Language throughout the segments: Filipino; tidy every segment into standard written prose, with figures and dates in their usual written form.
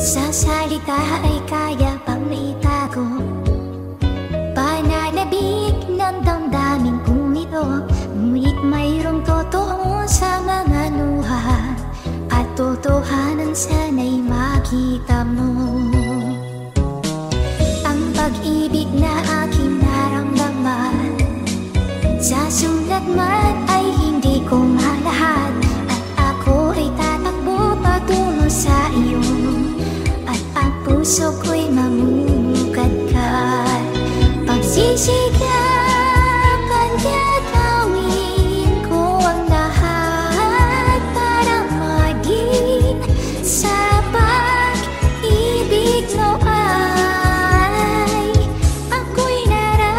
Sa salita ay kaya pang naitago, pananabik ng damdamin kong ito. Ngunit mayroong totoo sa mga luha, at totohanan sana'y makita mo. Ang pag-ibig na aking naramdaman, sa sulat man ay hindi ko malahad. At ako ay tatakbo patungo sa iyo, at ang puso ko'y mamumukadkad. Pagsisigapan gagawin ko ang lahat para maging sa pag-ibig mo ay ako'y nararapat.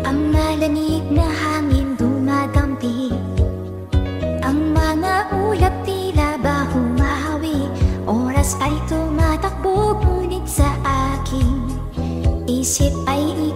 Ang malamig na hangin dumadampi, ang mga ulap tila ba humahawi. Oras ay tumatakbo, ngunit sa aking isip ay